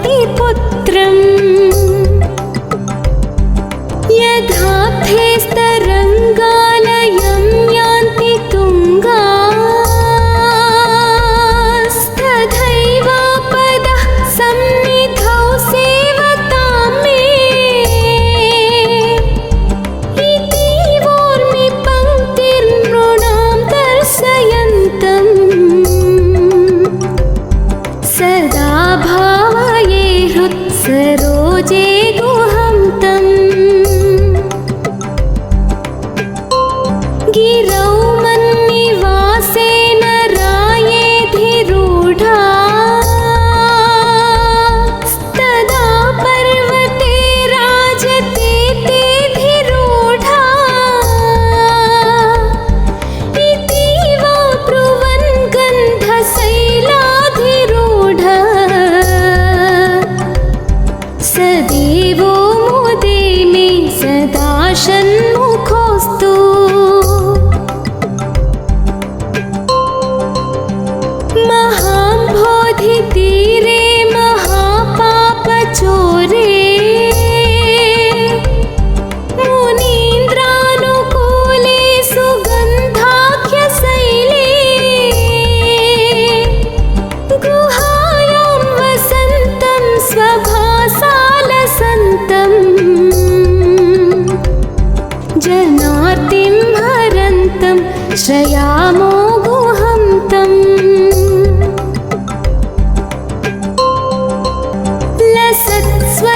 पुत्रम् यथार्थेस्तरङ्गालयं यान्ति तुङ्गास्तथैवापदः सन्निधौ सेवतां मे इतीवोर्मि पङ्क्तिर्नृणां दर्शयन्तम् सदा भावये हृत्सरोजे गुहं तम् गिरौ मन्निवासेन रायेधिरूढा तदा पर्वते राजते तेधिरूढा इतीव ब्रुवन् गन्धशैलाधिरूढ सदेवो मुदे मे सदा षण्मुखोऽस्तु महाम्भोधितीरे महापापचोरे मुनीन्द्रानुकूले सुगन्धाख्यशैले गुहायां वसन्तं स्वभासालसन्तम् जनार्तिं हरन्तं श्रयामो गुहं तम्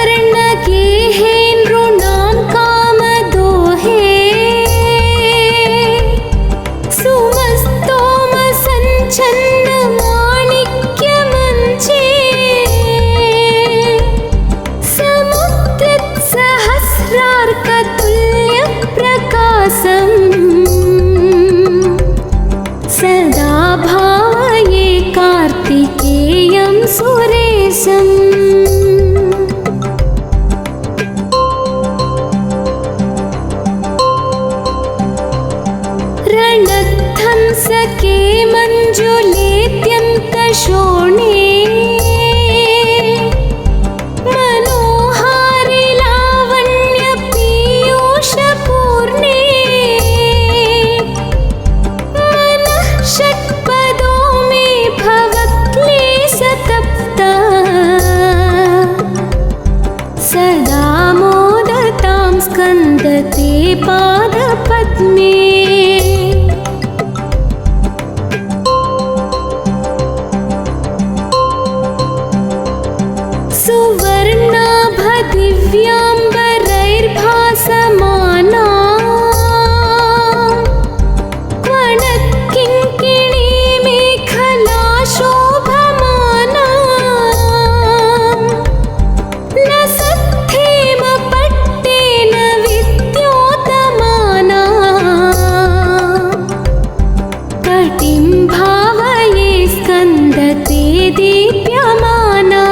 लसत्स्वर्णगेहे नृणां कामदोहे सुमस्तोमसञ्छन्नमाणिक्यमञ्चे समुद्रत्सहस्रार्कतुल्यप्रकाशम् सदा भावये कार्तिकेयं सुरेशम् रणध्वंसके मञ्जुलेत्यन्तशोणे मनोहारि लावण्यपीयूषपूर्णे मनः षट्पदो मे भवक्लेशतप्ता सदा मोदतां स्कन्दते पादपद्मे सुवर्णाभदिव्याम्बरैर्भासमाना क्वणत्किङ्किणी मेखला शोभमाना लसद्धेमपट्टेन विद्योतमाना कटिं भावये स्कन्दते दीप्यमाना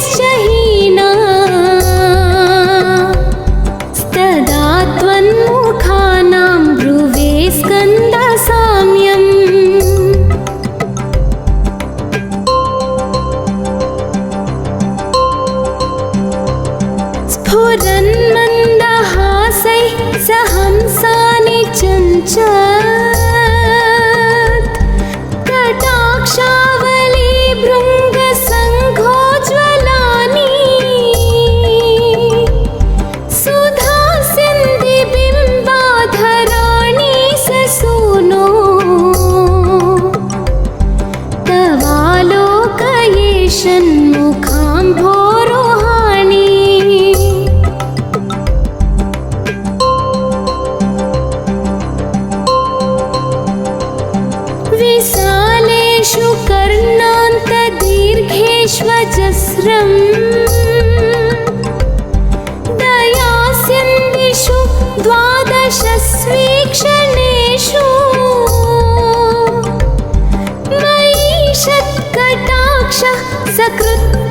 हीना तदा त्वन्मुखानां ब्रुवे स्कन्दसाम्यम् स्फुरन्मन्दहासैः सहंसानि चञ्चत् कटाक्षावली भृङ्गसङ्घोज्ज्वलानि सुधासिन्धिबिम्बाधराणि ससूनो तवालोकये षण्मुखाम्भोरुहाणि विशालेषु कर्णान्तदीर्घेष्वजस्रम् दयासिन्धिषु द्वादशस्वीक्षणेषु मयि षत्कटाक्षः सकृत्पातितश्चेत्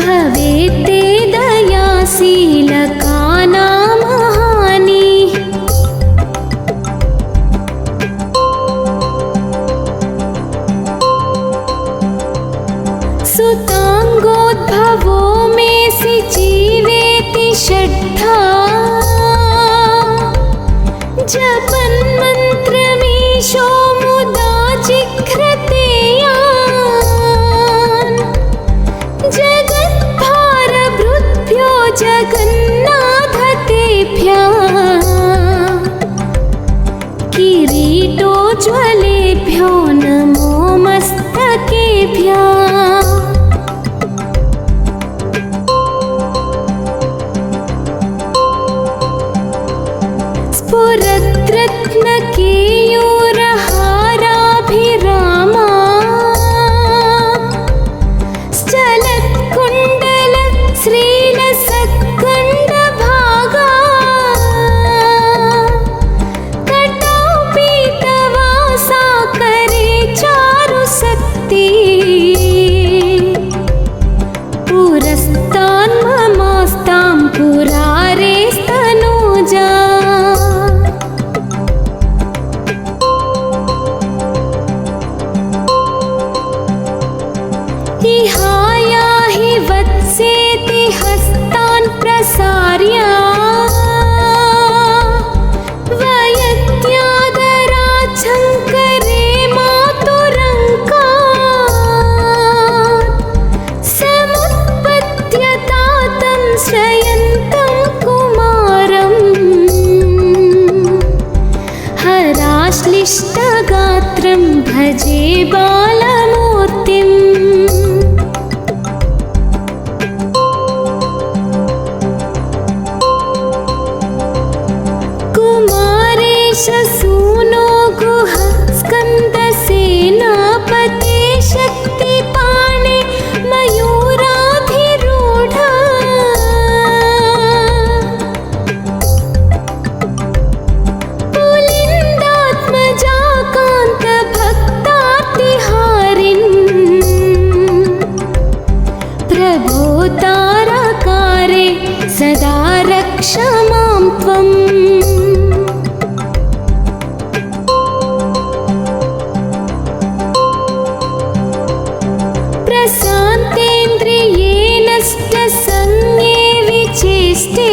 भवेत् ते दयाशीलकानामहानि सुताङ्गोद्भवो मेऽसि जीवेति षड्धा जपन्मन्त्रमीशो मुदा जिघ्रतेयान् जगद्भारभृद्भ्यो जगन्नाथ तेभ्यः किरीटोज्ज्वलेभ्यो नमो मस्तकेभ्यः स्फुरद्रत्नकेयूरहाराभिरामा श्रीलसत्कुण्डभागा कटौपीतवासाकरे चारुसक्ति पुरस्तान्ममास्तां पुरारेस्तनूजा इहायाहि वत्सेति हस्तान् प्रसार्य वयत्यादराच्छङ्करे मातुरङ्कात् समुत्पद्यता तं श्रयन्तं कुमारम् हराश्लिष्टगात्रं भजे बालमूर्तिम् सूनो गुह स्कन्दसेनापते शक्तिपाणे मयूराधिरूढा पुलिन्दात्मजा कान्तभक्तार्तिहारिन् प्रभो तारकारे सदा रक्ष मां त्वम् प्रशान्तेन्द्रियेणष्टसंज्ञे विचेष्टे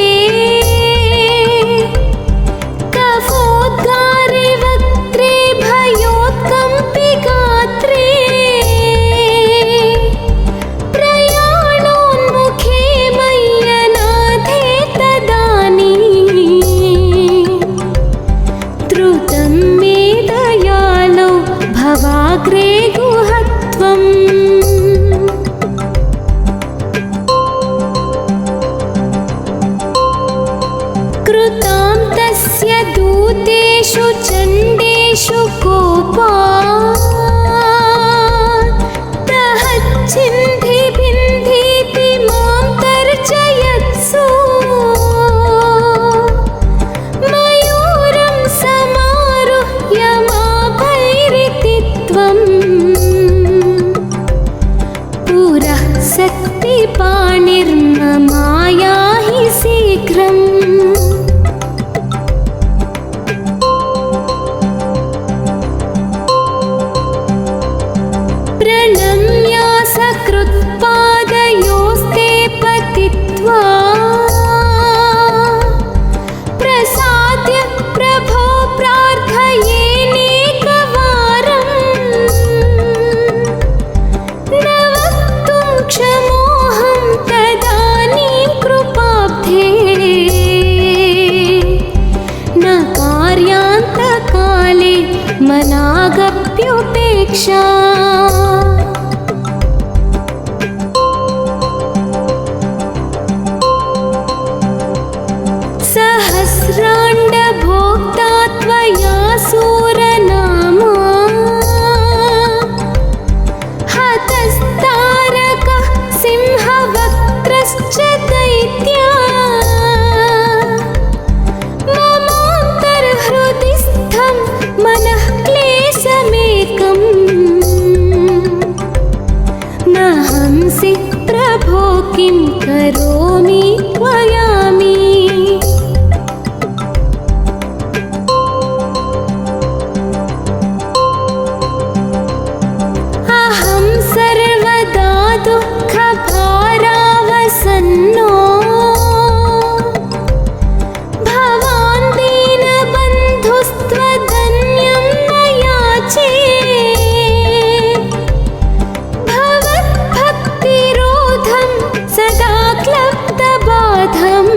कफोद्गारे वक्त्रे भयोत्कम्पि गात्रे प्रयाणोन्मुखे मय्यनाथे प्रणम्य सकृत्पादयोस्ते पतित्वा प्रसाद्य प्रभो प्रार्थयेनेकवारम् न वक्तुं क्षमोऽहं तदानीं कृपाब्धे न कार्यान्तकाले मनागप्युपेक्षा सहस्राण्डभोक्ता त्वया सूरनामा हतस्तारकः सिंहवक्त्रश्च दैत्या ममान्तर्हृदि स्थं मनः क्लेशमेकम् न हंसि प्रभो किं करोमि त्वयामि अहं सर्वदा दुःखभारावसन्नो भवान् दीनबन्धुस्त्वदन्यं न याचे भवद्भक्तिरोधं सदा क्लब्धबाधम्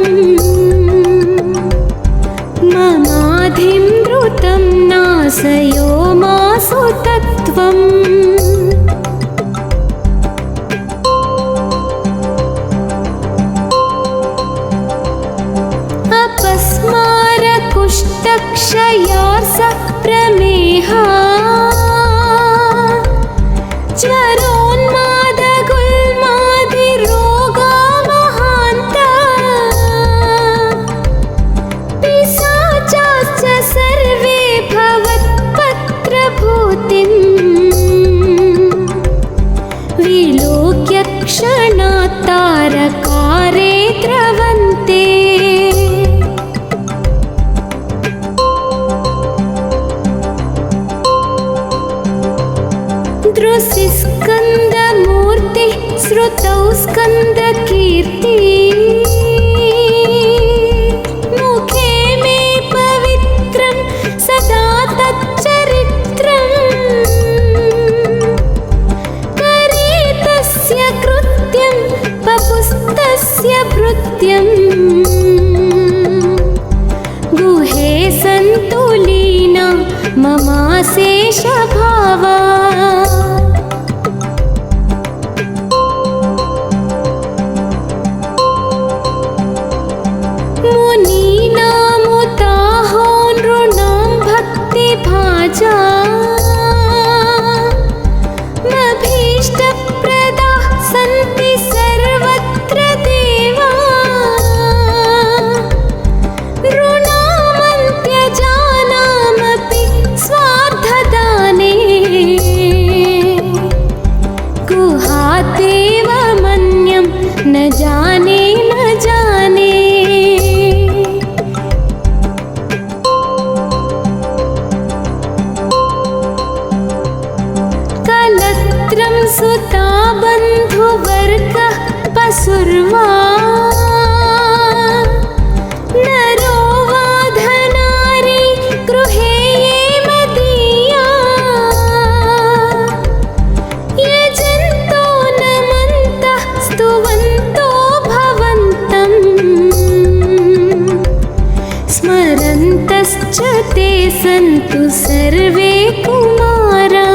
ममाधिं द्रुतं नाशयो मासु तत्त्वम् अपस्मारकुष्ठक्षयार्स प्रमेहा ज्वरोन्मादगुल्मादिरोगा महान्ता पिशाचाश्च सर्वे भवत्पत्रभूतिम् विलोक्य क्षणात् तारकारे द्रवन्ते दृशिस्कन्दमूर्ति श्रुतौ स्कन्दकीर्ति मुखे मे पवित्रं सदा तच्चरित्रम् करे तस्य कृत्यं पपुस्तस्य भृत्यम् गुहे सन्तुलीना ममाशेषभावा मुनीनामुताहो नृणां भक्तिभाजा मभीष्टप्रदाः सन्ति सर्वत्र देवा नृणामन्त्यजानामपि स्वार्थदाने गुहादेव मन्यं न जाने न जाने कलत्रं सुता बन्धुवर्गः पशुर्वा नरो वा धनारी गृहे ये मदीया यजन्तो नमन्तः स्तुवन्तो भवन्तम् स्मरन्तश्च ते सन्तु सर्वे कुमारा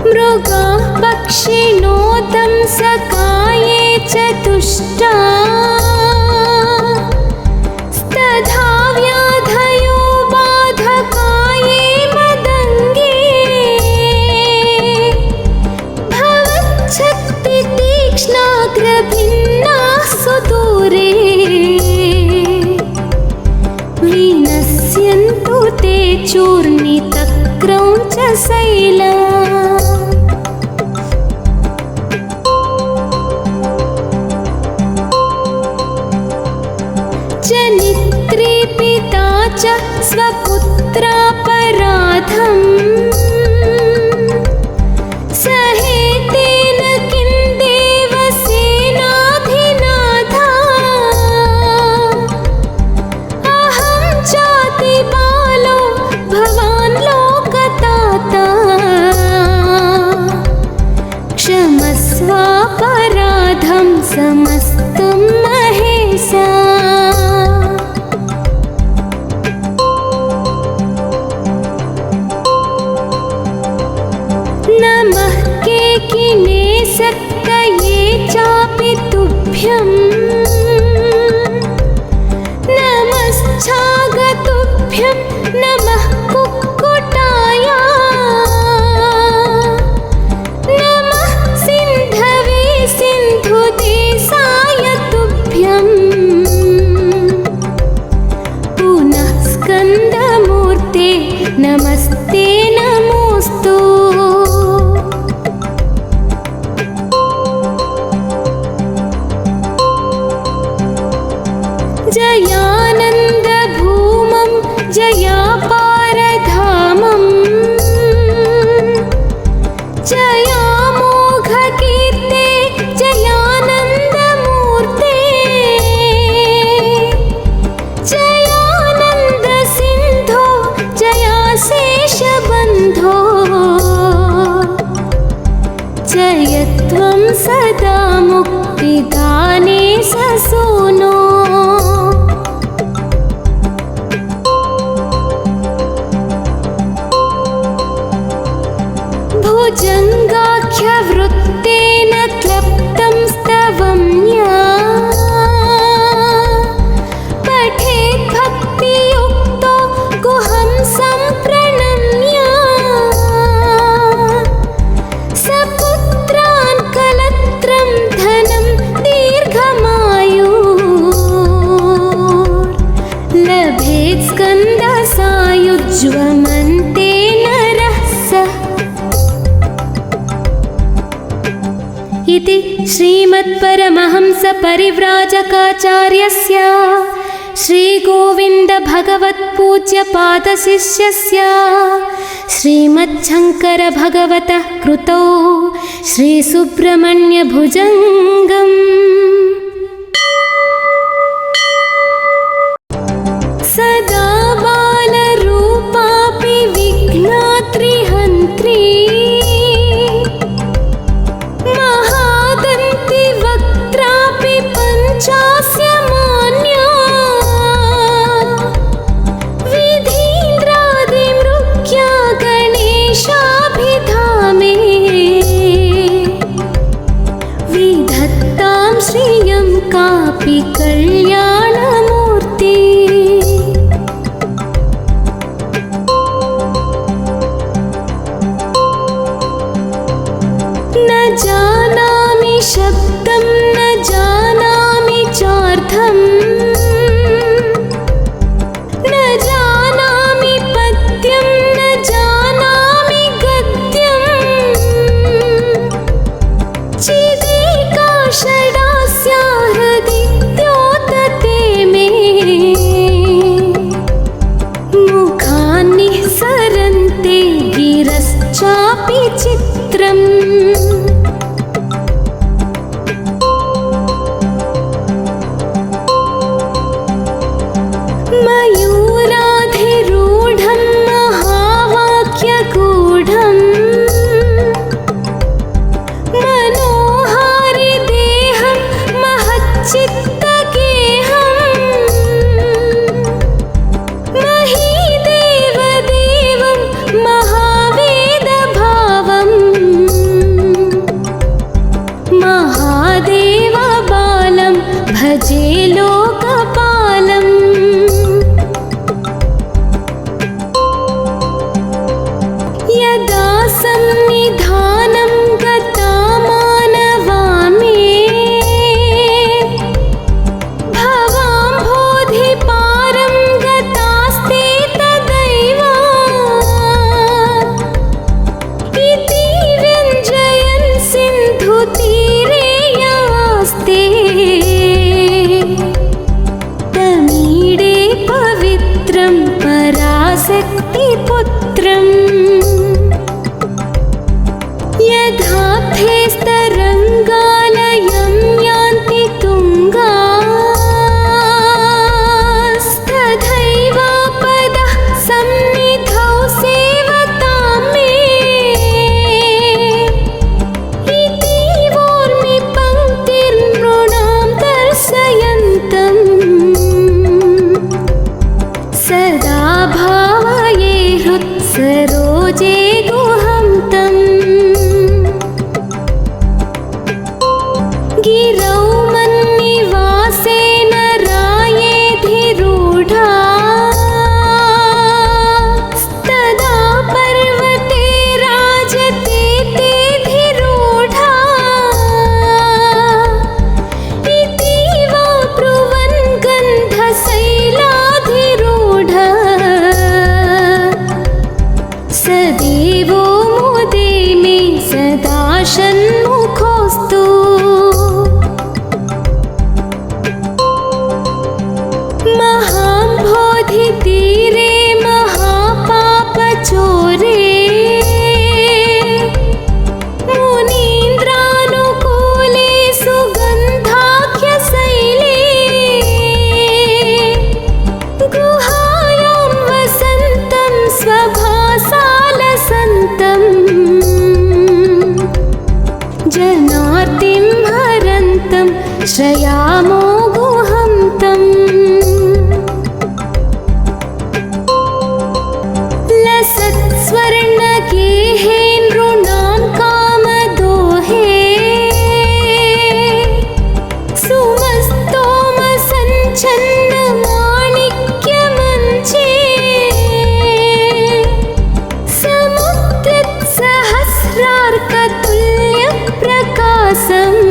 मृगा पक्षिणो दंसकाये चतुष्टा स्तधा व्याधयो बाधकाये मदङ्गे भवच्छक्तितीक्ष्णाग्रभिन्नाः सुदूरे विनश्यन्तु ते चूर्णितक्रौञ्च शैला जनित्रे पिता च स्वपुत्रापराधम् सहेतेन किं देवसेनाधिनाथा अहं चाति बालो भवान् लोकताता क्षमस्वापराधं समस्तं महेशा। नमः केकिनेशक्तये चापि तुभ्यं नमश्चागतुभ्यं नमः कुक्कुटाय नमः सिन्धवे सिन्धुदेशाय तुभ्यं पुनः स्कन्दमूर्ते नमस्ते नमोऽस्तु। जयानन्दभूमं जयापारधामं जयामोघकीर्ते जयानन्दमूर्ते जयानन्दसिन्धो जयाशेषबन्धो जयत्वं सदा मुक्तिदाने ससूनो। भुजङ्गाख्यवृत्तेन क्लप्तं स्तवं या पठेत् भक्तियुक्तो गुहं सम्प्रणम्य सपुत्रान् कलत्रं धनं दीर्घमायुर्लभेत् स्कन्दसायुज्वमन्ते नरः सः। इति श्रीमत्परमहंसपरिव्राजकाचार्यस्य श्रीगोविन्दभगवत्पूज्यपादशिष्यस्य श्रीमच्छङ्करभगवतः कृतौ श्रीसुब्रह्मण्यभुजङ्गम् सदा बालरूपापि विघ्नात्रिहन्त्री महादन्तिवक्त्रापि पञ्चास्य मान्या विधीन्द्रादिमृग्या गणेशाभिधामे विधत्तां श्रियं कापि कल्याणमूर्ति। न जानामि शब्दं न जानामि चार्थं न जानामि पद्यं न जानामि गद्यं चिदेका षडास्या हृदि द्योतते मे मुखान्निःसरन्ते गिरश्चापि चित्रम्। मयूराधिरूढं महावाक्यगूढं मनोहारिदेहं महच्चित्तगेहं महीदेवदेवं महावेदभावं षण्मुखोऽस्तु महाम्भोधितीरे महापापचोरे मुनीन्द्रानुकूले सुगन्धाख्यशैले गुहायां वसन्तं स्वभासालसन्तम् जनार्तिं हरन्तं श्रयामो गुहं तम् लसत्स्वर्णगेहे नृणां कामदोहे सुमस्तोमसञ्छन्नमाणिक्यमञ्चे समुद्रत्सहस्रार्कतुल्यप्रकाशम्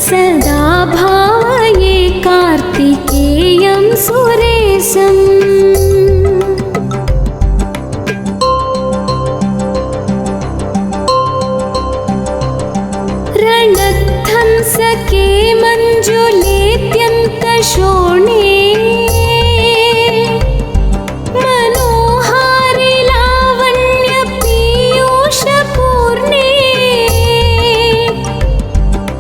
सदा भावये कार्तिकेयं सुरेशम् रणध्वंसके मञ्जुलेऽत्यन्तशोणे मनोहारि लावण्यपीयूषपूर्णे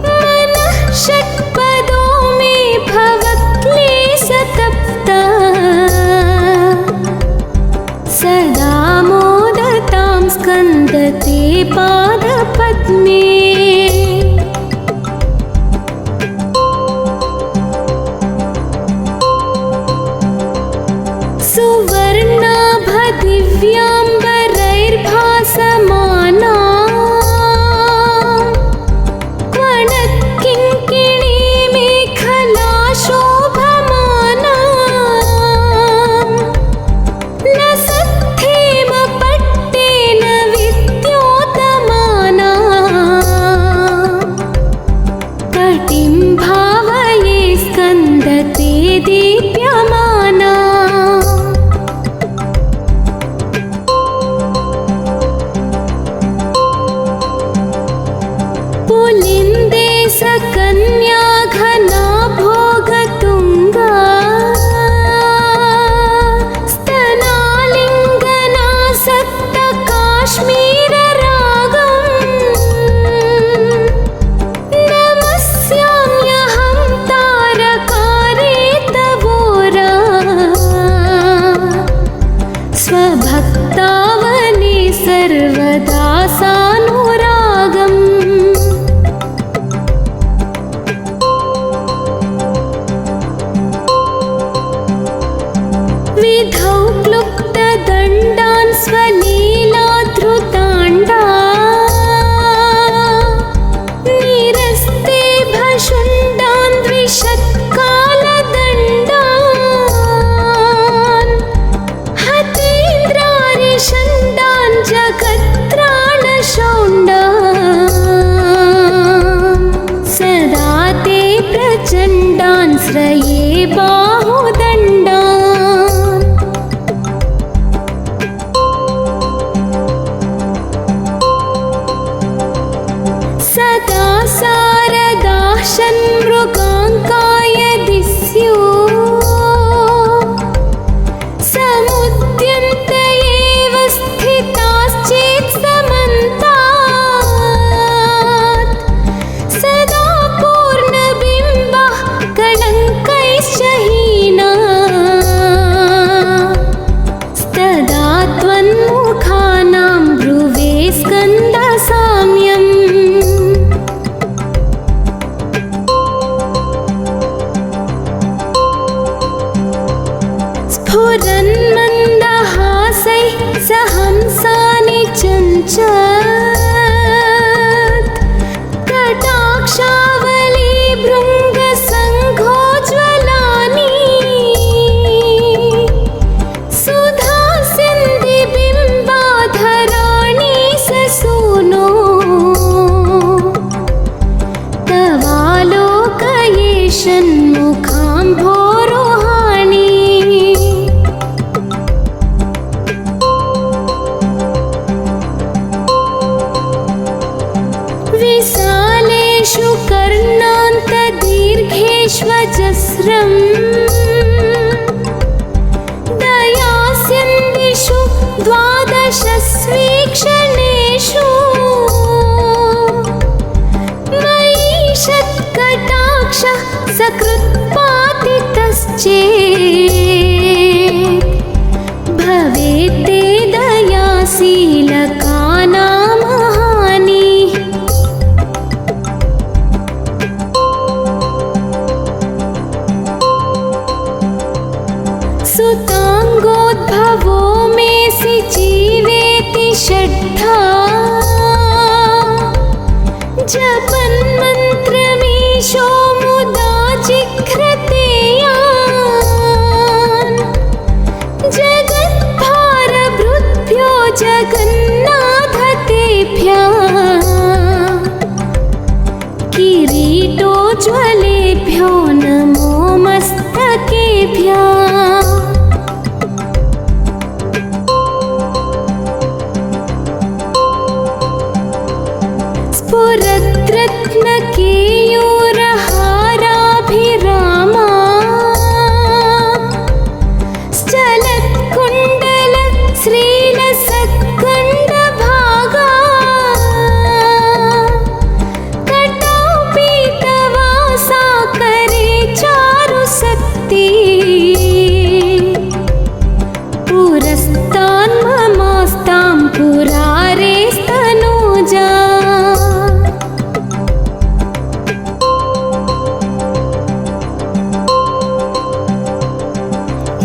मनः षट्पदो मे भवक्लेशतप्ता सदा मोदतां स्कन्दते पादपद्मे सुवर्णाभदिव्याम्बरैर्भासमाना क्वणत्किङ्किणी मेखला शोभमाना लसद्धेमपट्टेन विद्योतमाना कटिं भावये स्कन्दते दीप्यमाना पुलिन्दे सकन्या घना भोगतुङ्गा स्तनालिङ्गनासक्त काश्मीररागम् नमस्याम्यहं तारकारे तवोरा स्वभक्तावने सर्वदा सानुरागम् विधौ क्लुप्तदण्डान् स्वलीलाधृताण्डा निरस्ते भशुण्डान् द्विषत्कालदण्डान् हतेन्द्रारिषण्डान् जगत्त्राणशौण्डान् सदा ते प्रचण्डान् श्रये बाहुदण्डान् सदा सारदाः षण्मृगाङ्काय दिस्युः समुद्यन्त एव स्थिताश्चेत् समन्तात् सदा पूर्णबिम्बः कलङ्कैश्च हीना तदा त्वन्मुखानां ब्रुवे स्कन्दसाम्यम् स्फुरन्मन्दहासैः सहंसानि चञ्चत् कटाक्षावली भृङ्गसङ्घोज्ज्वलानि सुधासिन्धिबिम्बाधराणि ससूनो तवालोकये षण्मुखाम्भोरुहाणि चेत् भवेत् ते दयाशीलकानां हानिः। सुताङ्गोद्भवो मेऽसि जीवेति षड्धा जपन्मन्त्रमीशो मुदा जिघ्रतेयान्। जगद्भारभृद्भ्यो जगन्नाथ तेभ्यः किरीटोज्ज्वलेभ्यो नमो मस्तकेभ्यः। स्फुरद्रत्नकेयूरहाराभिरामा श्चलत्कुण्डल श्रीलसत्कण्डभागा कटौ पीतवासा करे चारुशक्ति। पुरस्तान्ममास्तां पुरारेस्तनूजा।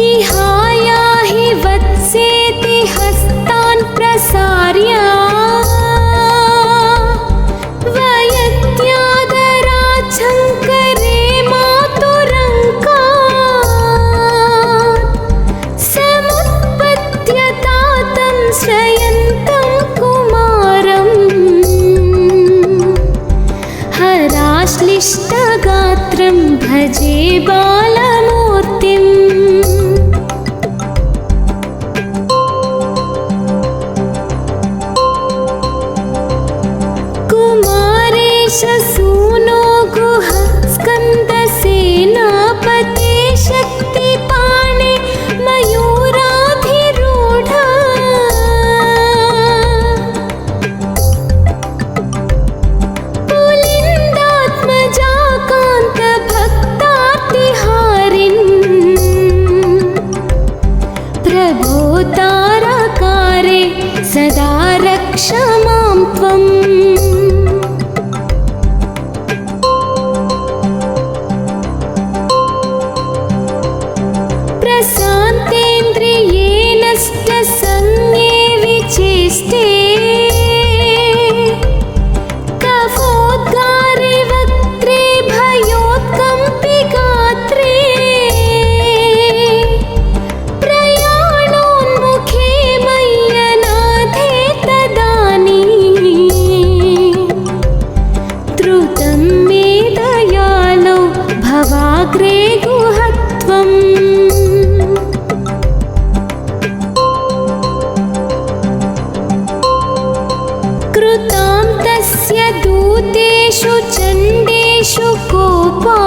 इहायाहि वत्सेति हस्तान् प्रसार्य वयत्यादराच्छङ्करे मातुरङ्कात्। समुत्पद्यता तं श्रयन्तं कुमारम् हराश्लिष्टगात्रं भजे बालमूर्तिम्। सूनो गुह स्कन्दसेनापते शक्तिपाणे मयूराधिरूढा। पुलिन्दात्मजा कान्तभक्तार्तिहारिन् प्रभो तारकारे सदा रक्ष मां त्वम्। संज्ञे विचेष्टे कफोद्गारे वक्त्रे भयोत्कम्पि गात्रे प्रयाणोन्मुखे मय्यनाथे तदानीं द्रुतं मे दयालो भवाग्रे गुहत्वम्। कृतां तस्य दूतेषु चण्डेषु कोपा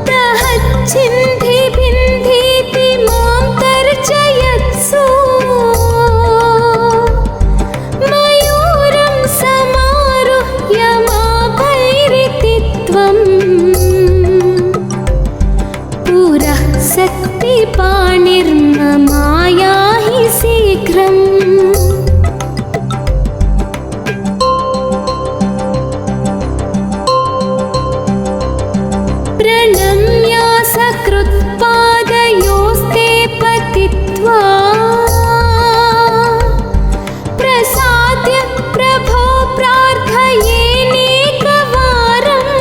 तहच्छिन्धि बिन्धीति मां तर्जयत्सु। मयूरं समारुह्य माभैरिति त्वं पुरः शक्तिपाणिर्ममायाहि शीघ्रम्। सकृत्पादयोस्ते पतित्वा प्रसाद्य प्रभो प्रार्थयेनेकवारम्।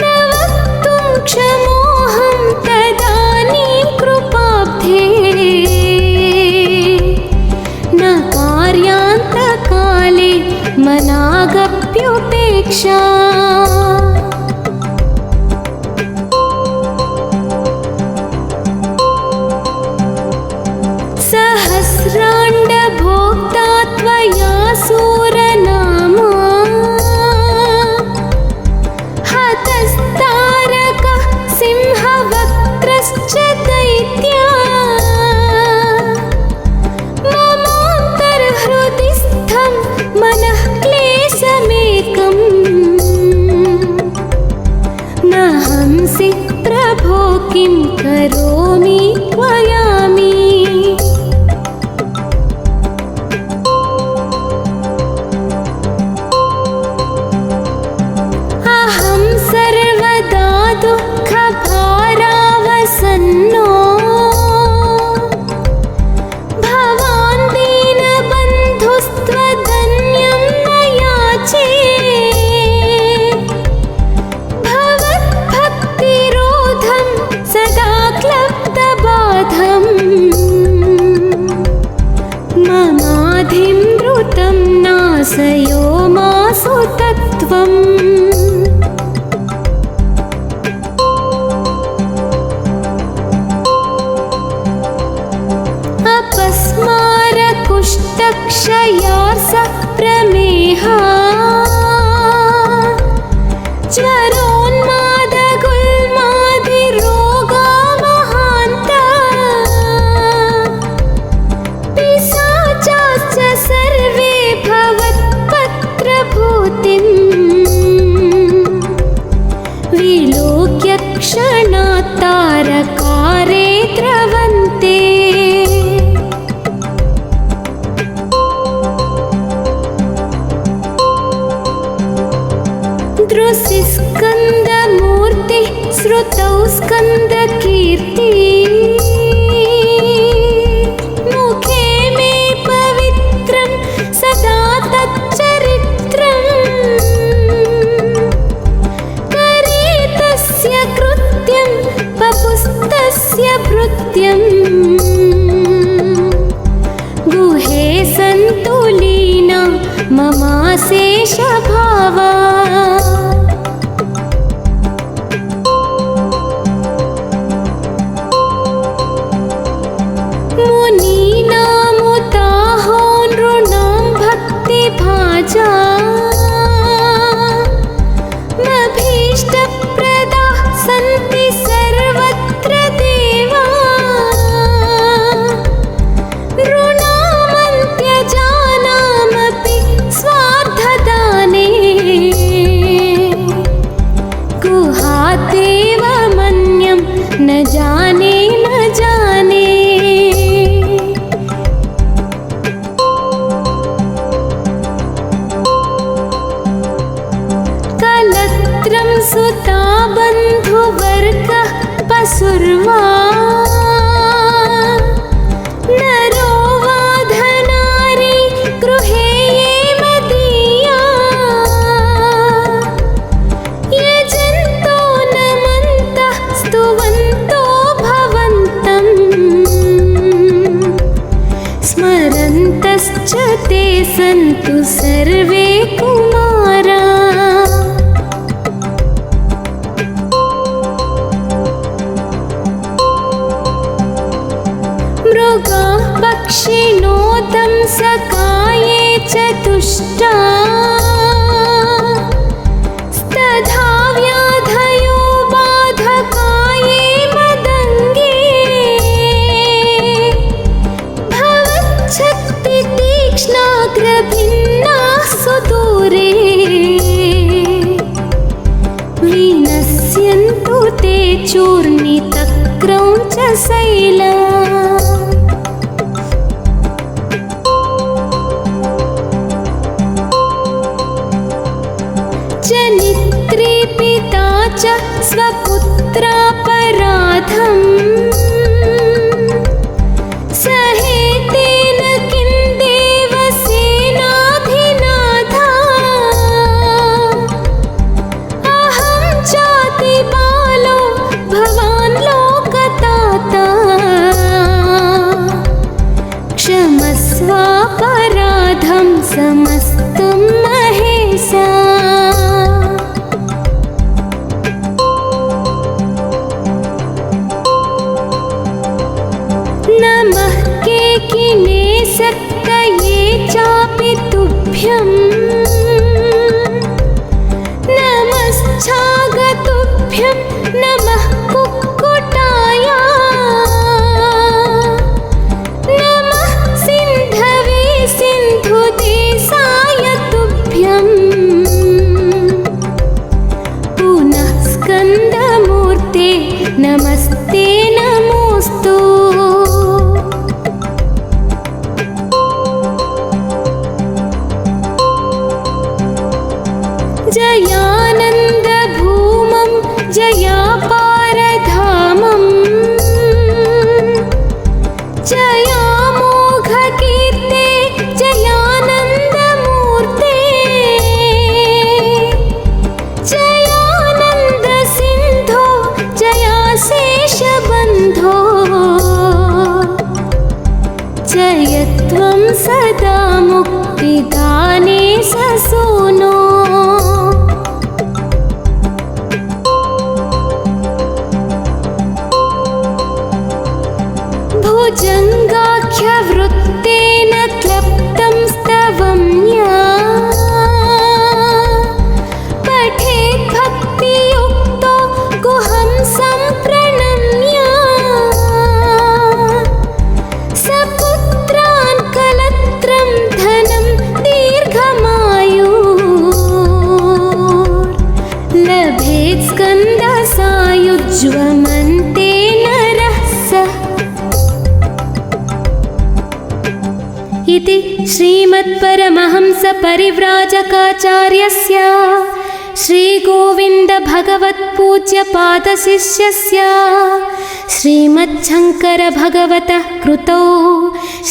न वक्तुं क्षमोऽहं तदानीं कृपाब्धे न कार्यान्तकाले मनागप्युपेक्षा। सहस्राण्डभोक्ता त्वया सूरनामा हतस्तारकः सिंहवक्त्रश्च दैत्या। ममान्तर्हृदि स्थं मनः क्लेशमेकम् करोमि त्वयामि अहं सर्वदा दुःखभारावसन्नो भवान् दीनबन्धुस्त्वदन्यं न याचे भवद्भक्तिरोधं सदा क्लब्धबाधं ममाधिं द्रुतं नाशयो मासु तत्त्वम् अपस्मारकुष्ठक्षयार्सप्रमेहा ज्वरोन्मादगुल्मादिरोगा महान्ता पिशाचाश्च सर्वे भवत्पत्रभूतिं विलोक्य क्षणात् तारकारे द्रवन्ते दृशिस्कन्दमूर्ति श्रुतौ स्कन्दकीर्ति मुखे मे पवित्रं सदा तच्चरित्रम् करे तस्य कृत्यं पपुस्तस्य भृत्यम् गुहे सन्तुलीना ममाशेषभावा मुनीनामुताहो नृणां भक्तिभाजा मभीष्टप्रदाः सन्ति सर्वत्र देवा नृणामन्त्यजानामपि स्वार्थदाने गुहादेव मन्यं न जाने न जाने कलत्रं सुता बन्धुवर्गः पशुर्वा नरो वा धनारी गृहे ये मदीया यजन्तो नमन्तः स्तुवन्तो भवन्तम् स्मरन्तश्च ते सन्तु सर्वे कुमारा मृगा पक्षिणो दंसकाये चतुष्टा स्तथा व्याधयो बाधकाये मदङ्गे भवच्छक्तितीक्ष्णाग्रभिन्नाः सुदूरे विनश्यन्तु ते चूर्णितक्रौञ्च शैला जनित्री पिता च स्वपुत्रापराधम् सहेतेन किं देवसेनाधिनाथा अहं चातिबालो भवान् लोकताता क्षमस्वापराधं समस्तं महेशा नमः केकिनेशक्तये चापि तुभ्यं नमश्चागतुभ्यं नमः कुक्कुटाय नमः सिन्धवे सिन्धुदेशाय तुभ्यं पुनः स्कन्दमूर्ते नमस्ते नमोऽस्तु। जयानन्दभूमं जयापारधामम् जयामोघकीर्ते जयानन्दमूर्ते जयानन्दसिन्धो जयाशेषबन्धो जयत्वं सदा मुक्तिदाने ससूनो। भुजङ्गाख्यवृत्तेन क्लप्तं स्तवं या पठेत् भक्तियुक्तो गुहं सम्प्रणम्य सपुत्रान् कलत्रं धनं दीर्घमायुर्लभेत् स्कन्दसायुज्वमन्ते नरः सः। इति श्रीमत्परमहंसपरिव्राजकाचार्यस्य श्रीगोविन्दभगवत्पूज्यपादशिष्यस्य श्रीमच्छङ्करभगवतः कृतौ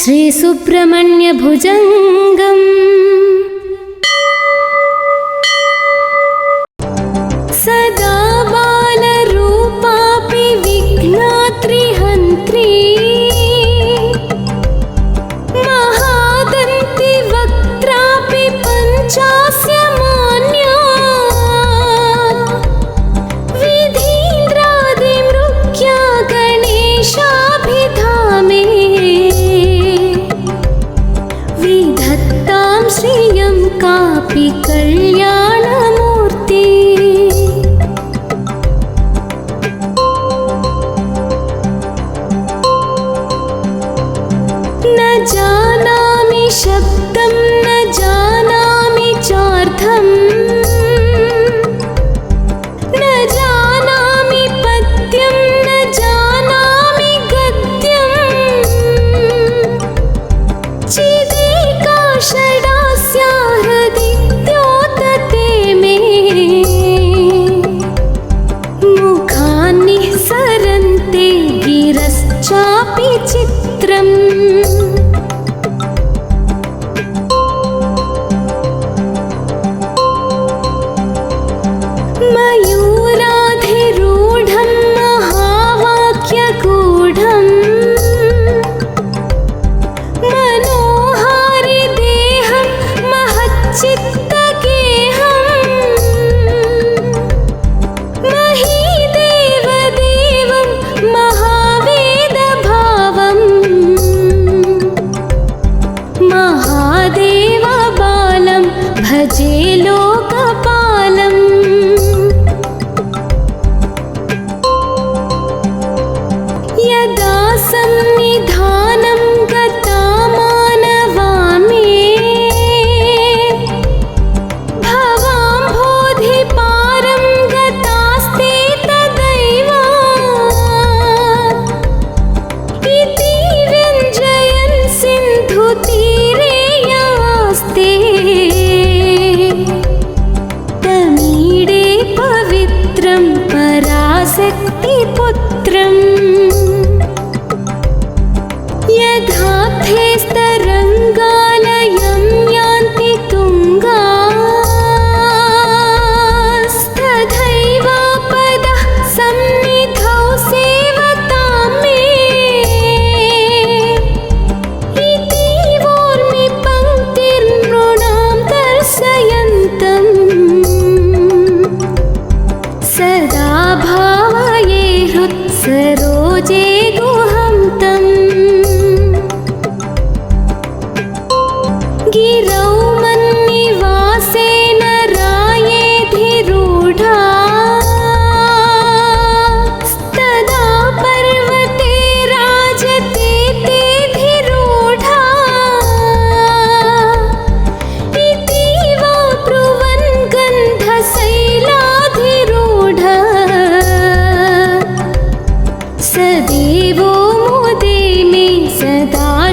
श्रीसुब्रह्मण्यभुजङ्गम् सदा बालरूपापि विघ्नात्रिहन्त्री महादन्तिवक्त्रापि पञ्चास्यमान्या विधीन्द्रादिमृग्या गणेशाभिधामे विधत्तां श्रियं कापि कल्याणमूर्ति। न जानामि शब्दं न जानामि चार्थं न जानामि पद्यं न जानामि गद्यं चिदेका षडास्या हृदि द्योतते मे मुखान्निःसरन्ते गिरश्चापि चित्रम्। मयूराधिरूढं महावाक्यगूढं मनोहारिदेहं महच्चित्तगेहं महीदेवदेवं महावेदभावं महादेवबालं भजे लोकपालम्। यदा सन्निधानं गता मानवा मे भवाम्भोधिपारं गतास्ते तदैवा इति व्यञ्जयन् सिन्धुतीरे यास्ते तमीडे पवित्रं पराशक्तिपुत्रम्। यथार्थेस्तरङ्गालयं यान्ति तुङ्गास्तथैवापदः सन्निधौ सेवतां मे इतीवोर्मि पङ्क्तिर्नृणां दर्शयन्तम् सदा भावये हृत्सरोजे गुहं तम्। गिरौ मन्निवासेन रायेधिरूढा तदा पर्वते राजते तेधिरूढा इतीव ब्रुवन् गन्धशैलाधिरूढ स देवो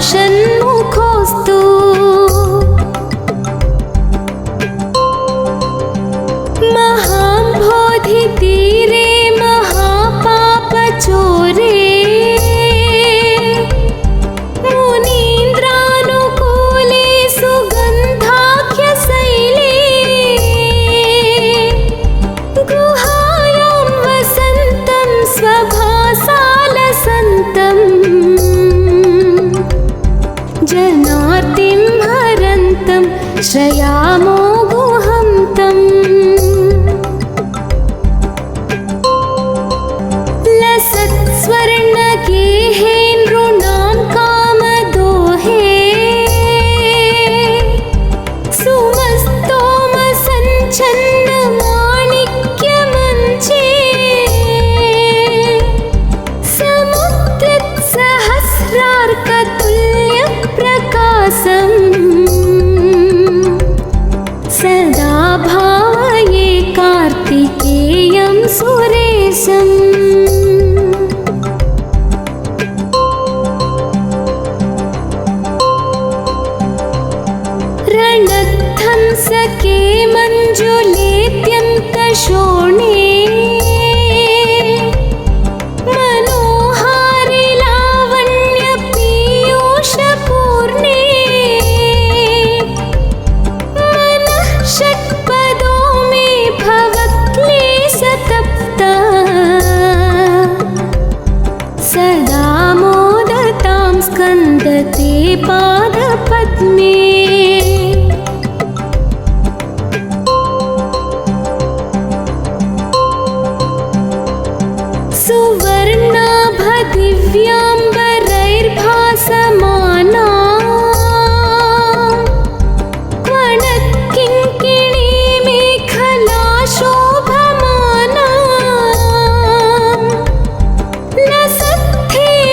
षण्मुखोऽस्तु महाम्भोधितीरे महापापचोरे मुनीन्द्रानुकूले सुगन्धाख्यशैले गुहायां वसन्तं स्वभासालसन्तम् जनार्तिं हरन्तं श्रयामो गुहं तम् लसत्स्वर्णगेहे नृणां कामदोहे सुमस्तोमसञ्छन्नमाणिक्यमञ्चे समुद्रत्सहस्रार्कतुल्यप्रकाशम् सदा भावये कार्तिकेयं सुरेशम् रणध्वंसके मञ्जुलेऽत्यन्तशोणे मनोहारि लावण्यपीयूषपूर्णे मनः षट्पदो मे भवक्लेशतप्ता सदा मोदतां स्कन्दते पादपद्मे सुवर्णाभदिव्याम्बरैर्भासमाना क्वणत्किङ्किणी मेखला शोभमाना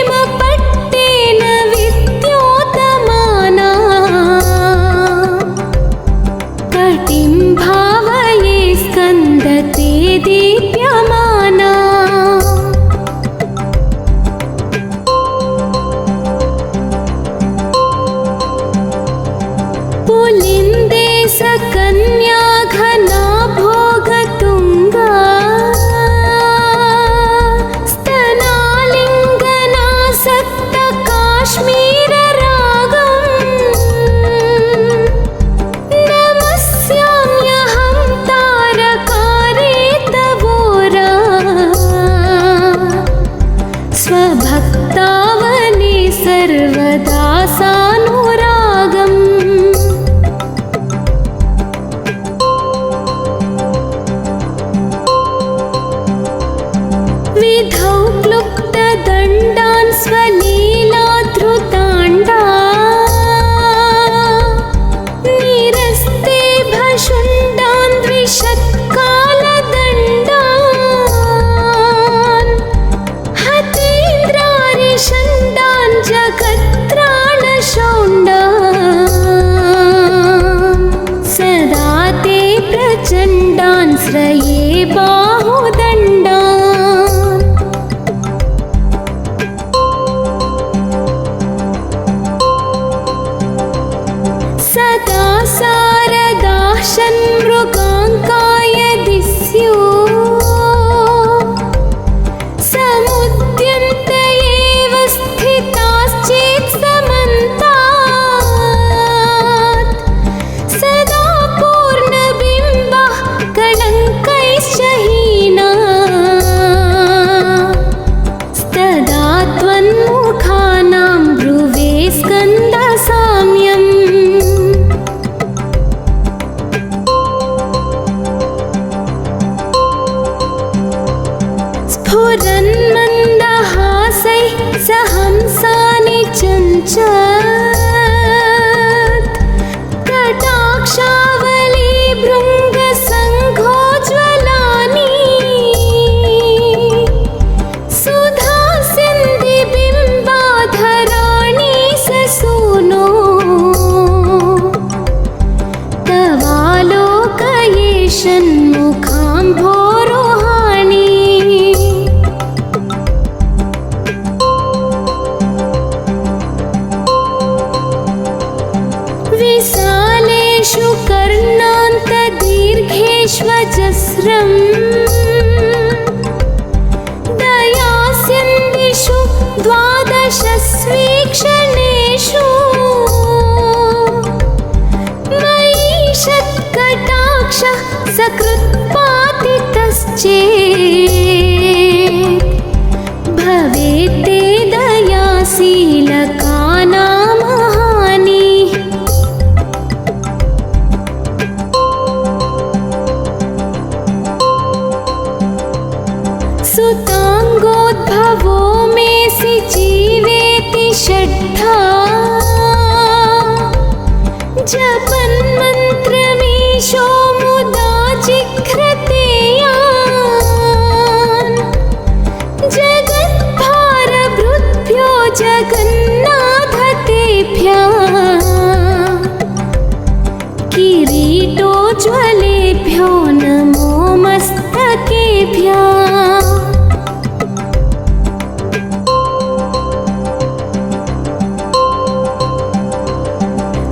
लसद्धेमपट्टेन विद्योतमाना कटिं भावये स्कन्दते दीप्यमाना पुलिन्दे सकन्या घना भोगतुङ्गा स्तनालिङ्गनासक्त काश्मीररागम् नमस्याम्यहं तारकारे तवोरा स्वभक्तावने सर्वदा सानुरागम् विधौ क्लुप्तदण्डान् स्वलीलाधृताण्डा निरस्ते भशुण्डान् द्विषत्कालदण्डान् हतेन्द्रारिषण्डान् जगत्त्राणशौण्डान् सदा ते प्रचण्डान् श्रये बाहुदण्डान् सदा शारदाः षण्मृगाङ्काय दिस्युः समुद्यन्त एव स्थिताश्चेत् समन्तात् सदा पूर्णबिम्बः कलङ्कैश्च हीनाः तदा त्वन्मुखानां ब्रुवे स्कन्दसाम्यम् स्फुरन्मन्दहासैः सहंसानि चञ्चत् कटाक्षावली भृङ्गसङ्घोज्ज्वलानि सुधासिन्धिबिम्बाधराणि ससूनो तवालोकये षण्मुखाम्भोरुहाणि पश्चेत् भवेत्ते दयाशीलकानामहानिः। सुताङ्गोद्भवो मेऽसि जीवेति षड्धा जपन्मन्त्रमीशो मुदा जिघ्रतेयान्। जगद्भारभृद्भ्यो जगन्नाथतेभ्यः किरीटोज्ज्वलेभ्यो नमो मस्तकेभ्यः।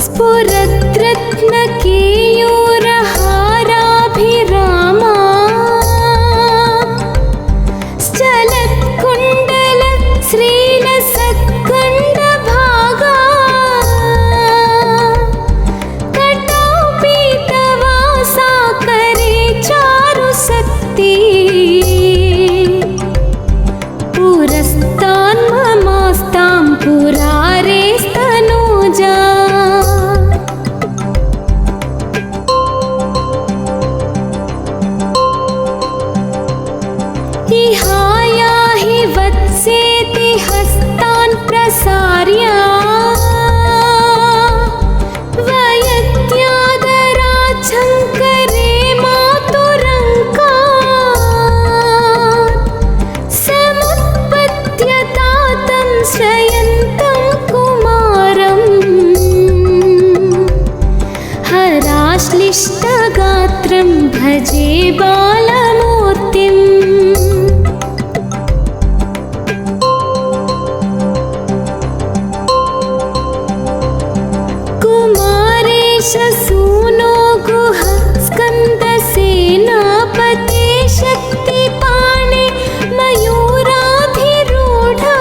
स्फुरद्रत्नकेयूरहाराभिरामा श्चलत्कुण्डल श्रीलसत्कण्डभागा कटौ पीतवासा करे चारुशक्ति। पुरस्तान्ममास्तां पुरारेस्तनूजा। इहायाहि वत्सेति हस्तान् प्रसार्य वयत्यादराच्छङ्करे मातुरङ्कात्। समुत्पद्यता तं श्रयन्तं कुमारम् हराश्लिष्टगात्रं भजे बालमूर्तिम्। कुमारेशसूनो गुह स्कन्दसेनापते शक्तिपाणे मयूराधिरूढा।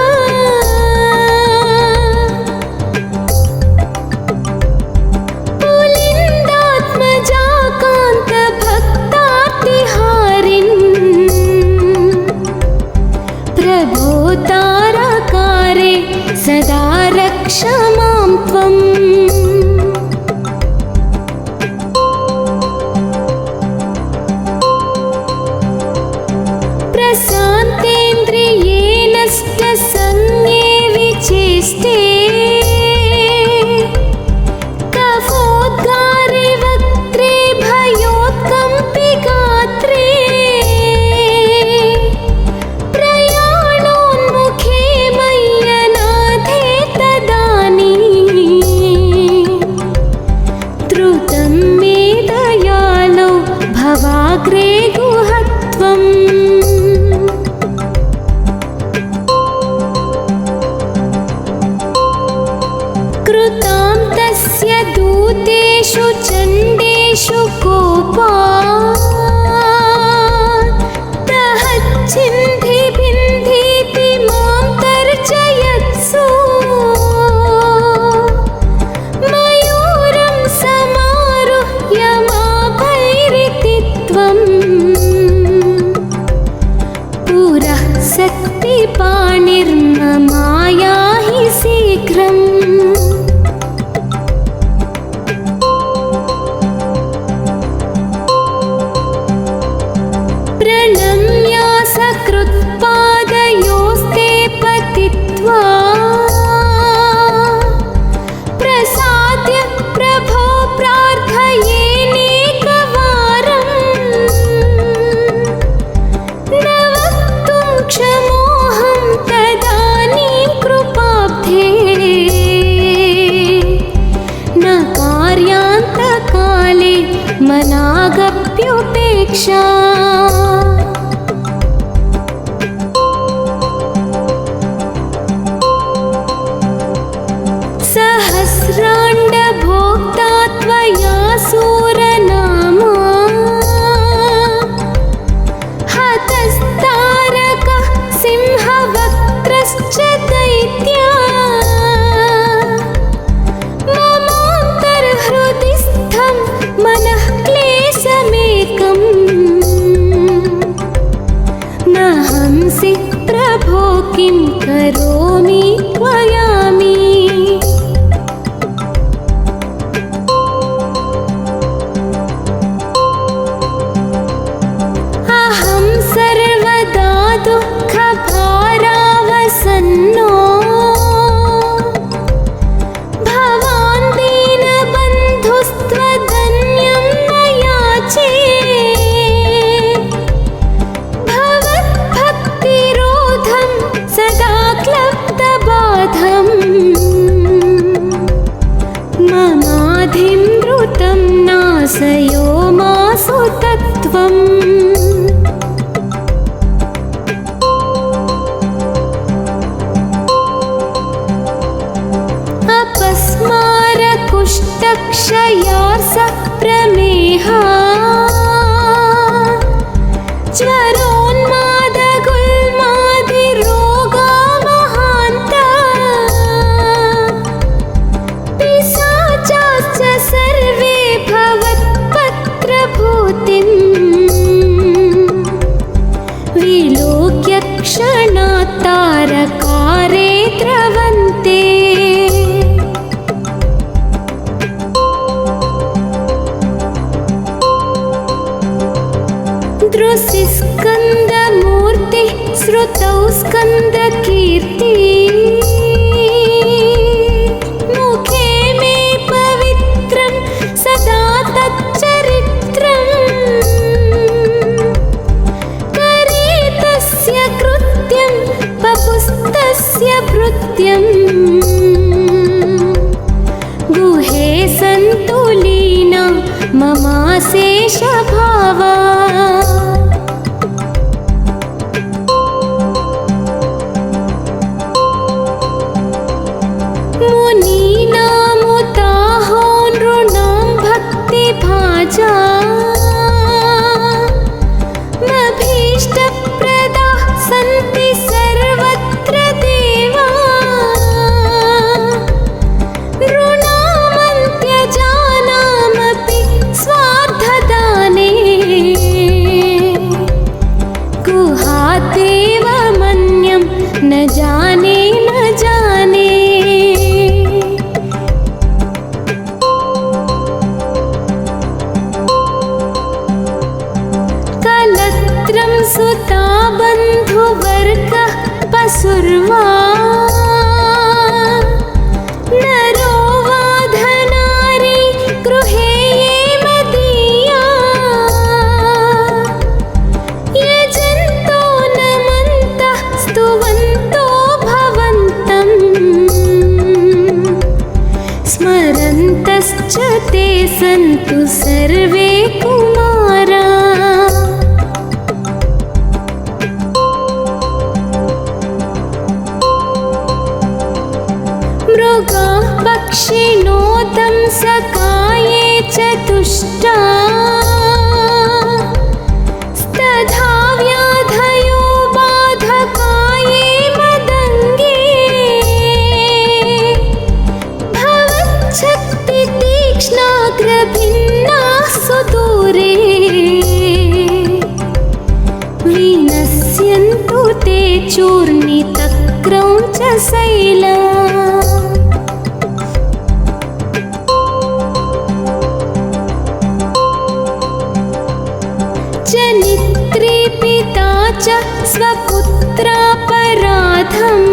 पुलिन्दात्मजा कान्तभक्तार्तिहारिन् प्रभो तारकारे सदा रक्ष मां त्वम्। प्रशान्तेन्द्रियेणष्टसंज्ञे विचेष्टे कफोद्गारे वक्त्रे भयोत्कम्पि गात्रे प्रयाणोन्मुखे मय्यनाथे तदानीं। द्रुतं मे दयालो भवाग्रे गुहत्वम्। कृतां तस्य दूतेषु चण्डेषु कोपात् दहच्छिन्धि बिन्धीति मां तर्जयत्सु। मयूरं समारुह्य माभैरिति त्वं पुरः शक्तिपाणिर्ममायाहि शीघ्रम्। प्रणम्या सकृत्पादयोस्ते पतित्वा प्रसाद्य प्रभो प्रार्थयेनेकवारम्। न वक्तुं क्षमोऽहं तदानीं कृपाब्धे न कार्यान्तकाले मनागप्युपेक्षा। सहस्राण्डभोक्ता त्वया सूरनामा हतस्तारकः सिंहवक्त्रश्च दैत्या। ममान्तर्हृदि स्थं मनः क्लेशमेकम् हंसि प्रभो किं करोमि त्वयामि। अहं सर्वदा दुःखभारावसन्नो भवान् दीनबन्धुस्त्वदन्यं न याचेत्। भवद्भक्तिरोधं सदा क्लब्धबाधं ममाधिमृतं नाशयो मासु तत्त्वम्। अपस्मारकुष्ठक्षयार्स प्रमेहा ज्वरोन्मादगुल्मादिरोगा महान्ता पिशाचाश्च सर्वे भवत्पत्रभूतिं विलोक्य क्षणात् तारकारे द्रवन्ते। दृशिस्कन्दमूर्ति श्रुतौ स्कन्दकीर्ति मुखे मे पवित्रं सदा तच्चरित्रम्। करे तस्य कृत्यं पपुस्तस्य भृत्यम् गुहे सन्तु लीना ममाशेषभावा। मुनीनामुताहो नृणां भक्तिभाजा मभीष्टप्रदाः सन्ति सर्वत्र देवा। नृणामन्त्यजानामपि स्वार्थदाने गुहादेव मन्यं न जाने न जाने। कलत्रं सुता बन्धुवर्गः पशुर्वा नरो वा धनारी गृहे ये मदीया। यजन्तो नमन्तः स्तुवन्तो भवन्तम् स्मरन्तश्च ते सन्तु सर्वे कुमारा। मृगा पक्षिणो दंसकाये च तुष्टा स्तथा व्याधयो बाधकाये मदङ्गे। भवच्छक्तितीक्ष्णाग्रभिन्नाः सुदूरे विनश्यन्तु ते चूर्णितक्रौञ्च शैला। जनित्री पिता च स्वपुत्रापराधम्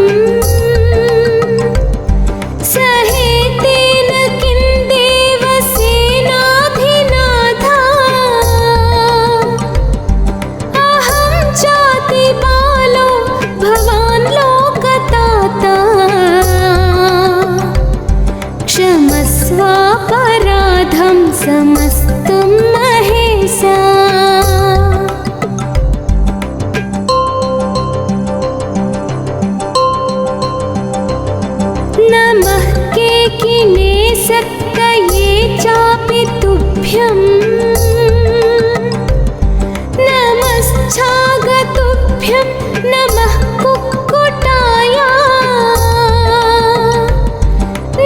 सहेतेन किं देवसेनाधिनाथा। अहं चातिबालो भवान् लोकताता क्षमस्वापराधं समस्तं महेशा। नमः केकिनेशक्तये चापि तुभ्यं नमश्चागतुभ्यं नमः कुक्कुटाय।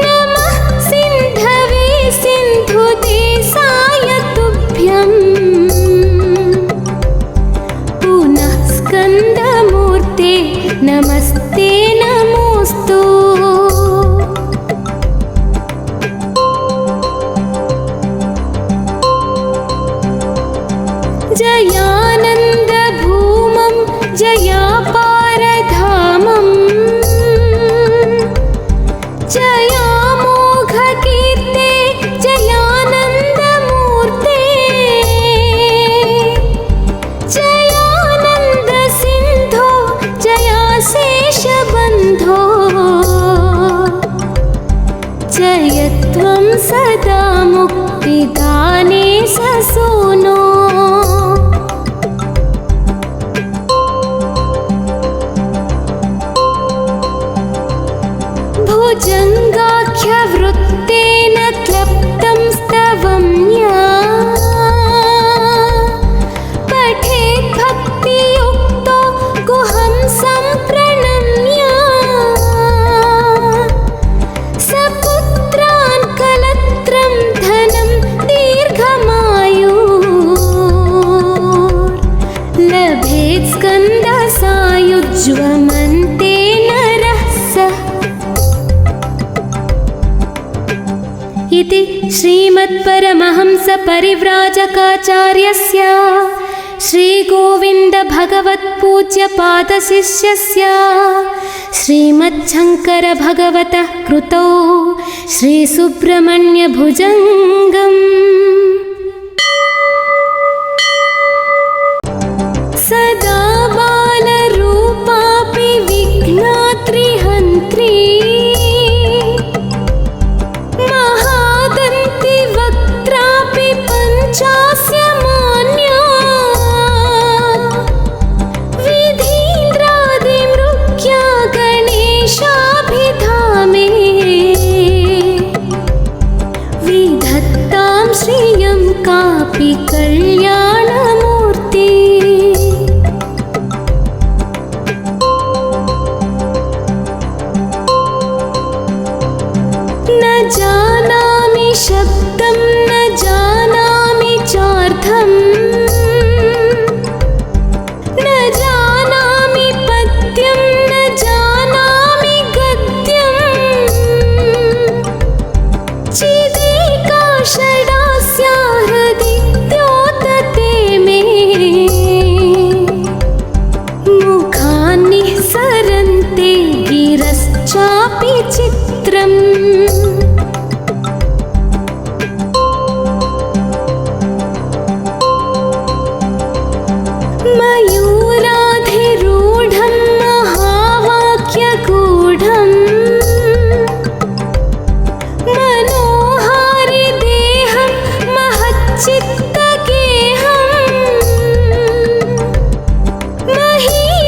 नमः सिन्धवे सिन्धुदेशाय तुभ्यं पुनः स्कन्दमूर्ते नमस्ते नमोस्तु। जयानन्दभूमं जयापारधामं जयामोघकीर्ते जयानन्दमूर्ते जयानन्दसिन्धो जयाशेषबन्धो जयत्वं सदा मुक्तिदाने ससूनो। भुजङ्गाख्यवृत्तेन क्लप्तं स्तवं या पठेत् भक्तियुक्तो गुहं सम्प्रणम्य सपुत्रान् कलत्रं धनं दीर्घमायुर्लभेत् स्कन्दसायुज्वमन्ते नरः सः। इति श्रीमत्परमहंसपरिव्राजकाचार्यस्य श्रीगोविन्दभगवत्पूज्यपादशिष्यस्य श्रीमच्छङ्करभगवतः कृतौ श्रीसुब्रह्मण्यभुजङ्गम् सदा बालरूपापि विघ्नात्रिहन्त्री महादन्तिवक्त्रापि पञ्चास्यमान्या विधीन्द्रादिमृग्या गणेशाभिधामे विधत्तां श्रियं कापि कल्याणमूर्ति। न जानामि शब्दं न जानामि चार्थं न जानामि पद्यं न जानामि गद्यं चिदेका षडास्या हृदि द्योतते मे मुखान्निःसरन्ते गिरश्चापि चित्रम्। मयूराधिरूढं महावाक्यगूढं मनोहारिदेहं महच्चित्तगेहं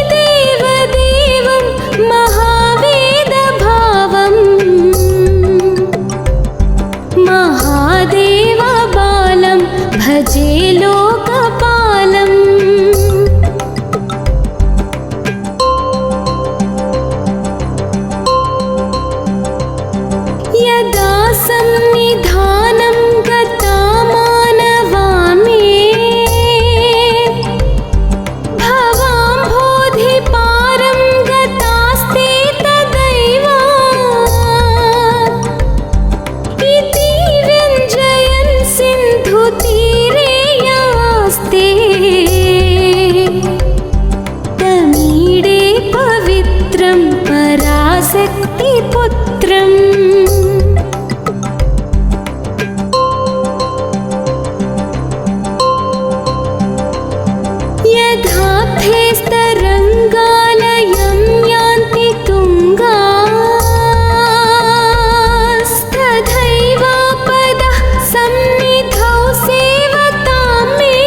महीदेवदेवं महावेदभावं महादेवबालं भजे लोकपालम्। यदा सन्निधानं गता मानवामि भवाम्भोधिपारं गतास्ते तदैव इति व्यञ्जयन् सिन्धुतीरे यास्ते तमीडे पवित्रं पराशक्तिपुत्रम्। यथार्थे स्तरङ्गालयं यान्ति तुङ्गास्तथैवापदः सन्निधौ सेवतां मे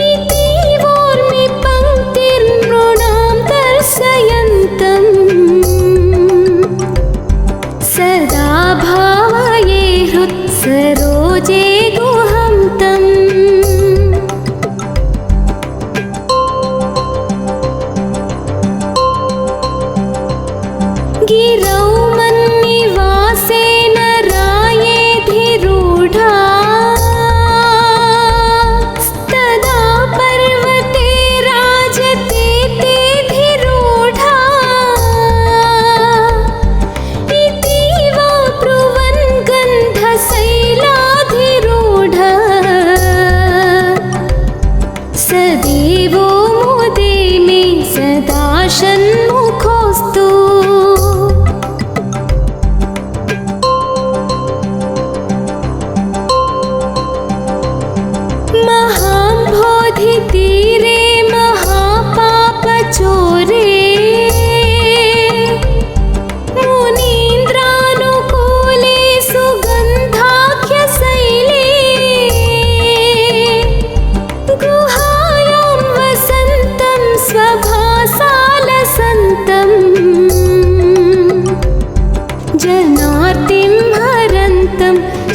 इति वोर्मि पङ्क्तिर्नृणां दर्शयन्तम्।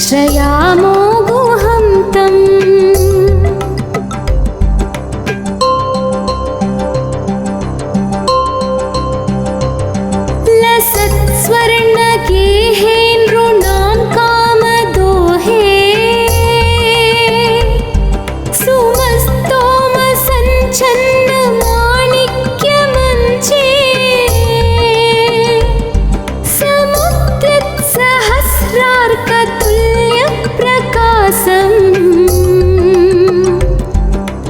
श्रयामो गुहं तम् लसत्स्वर्णगेहे नृणां कामदोहे सुमस्तोमसञ्छन्नमाणिक्यमञ्चे समुद्रत्सहस्रार्कतुल्यप्रकाशम्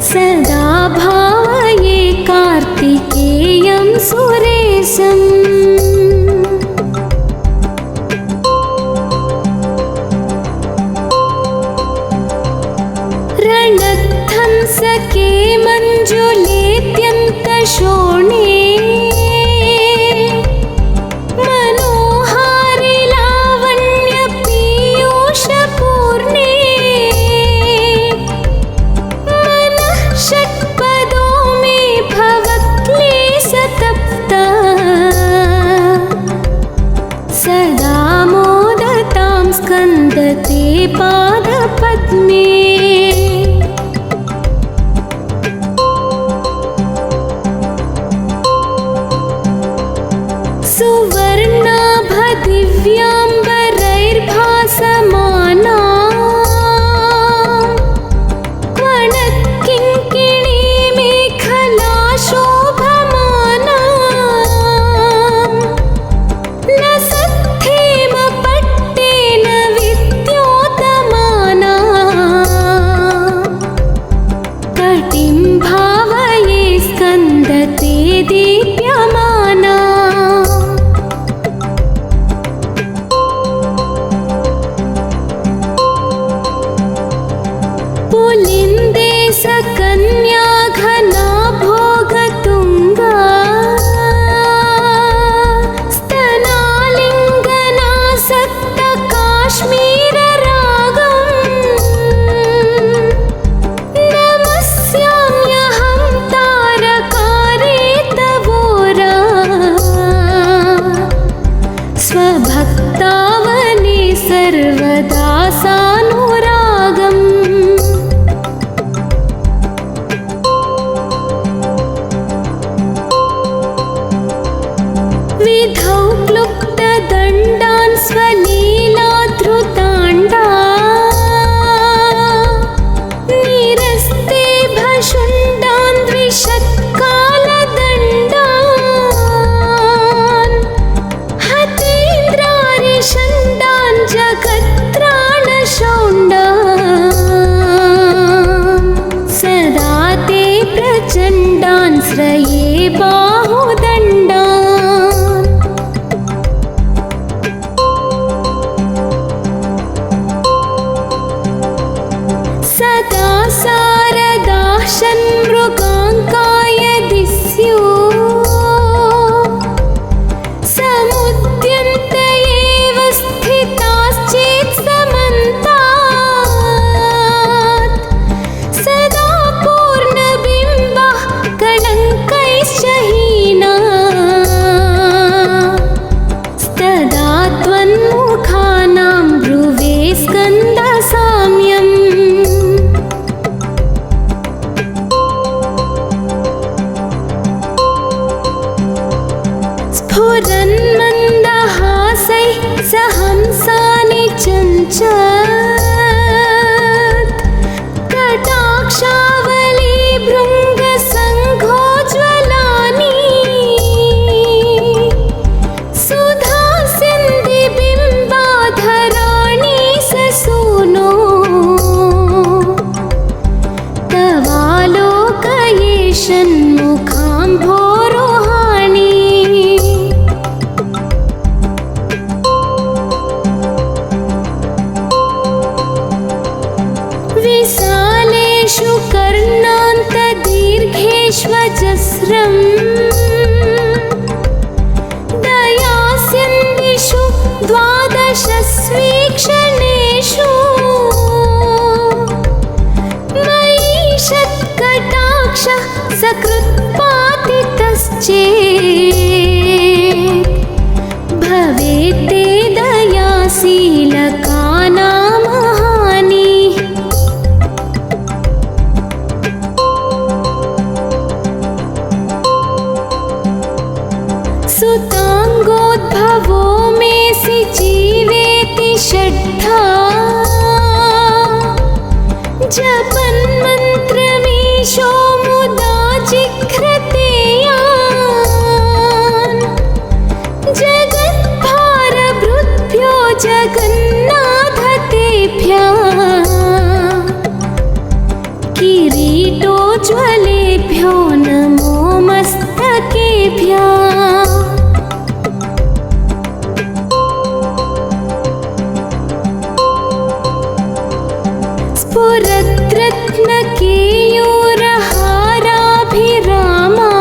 सदा भावये कार्तिकेयं सुरेशम् रणध्वंसके मञ्जुलेत्यन्तशोणे मनोहारि लावण्यपीयूषपूर्णे मनः षट्पदो मे भवक्लेशतप्ता सदा मोदतां स्कन्दते पादपद्मे सुवर्णाभदिव्याम्बरैर्भासमाना क्वणत्किङ्किणी मेखला शोभमाना लसद्धेमपट्टेन विद्योतमाना कटिं भावये स्कन्दते दीप्यमाना पुलिन्दे सकन्या घना भोगतुङ्गा स्तनालिङ्गनासक्त काश्मीररागम् नमस्याम्यहं तारकारे तवोरा स्वभक्तावने सर्वदा सानुरागम् विधौ क्लुप्तदण्डान् स्वलीलाधृताण्डा निरस्ते भशुण्डान् द्विषत्कालदण्डान् हतेन्द्रारिषण्डान् जगत्त्राणशौण्डान् सदा ते प्रचण्डान् श्रये बाहुदण्डान् सदा शारदाः षण्मृगाङ्कायदि स्युः समुद्यन्त एव स्थिताश्चेत् समन्तात् सदा पूर्णबिम्बः कलङ्कैश्च हीनाः तदा त्वन्मुखानां ब्रुवे स्कन्दसाम्यम् स्फुरन्मन्दहासैः सहंसानि चञ्चत् कटाक्षावली भृङ्गसङ्घोज्ज्वलानि सुधासिन्धिबिम्बाधराणि ससूनो तवालोकये षण्मुखाम्भोरोहाणि विशालेषु कर्णान्तदीर्घेष्वजस्रम् दयासिन्धिषु द्वादशस्वीक्षणेषु मयि षत्कटाक्षः सकृत्पातितश्चेत् भवेत् ते दयाशीलकानाम् प्रभवो मेसि जीवेति षड्धा जपन्मन्त्रमीशो मुदा जिघ्रते यान् जगद्भारभृद्भ्यो जगन्नाथ तेभ्यः किरीटोज्ज्वलेभ्यो नमो मस्तकेभ्यः। स्फुरद्रत्नकेयूरहाराभिरामा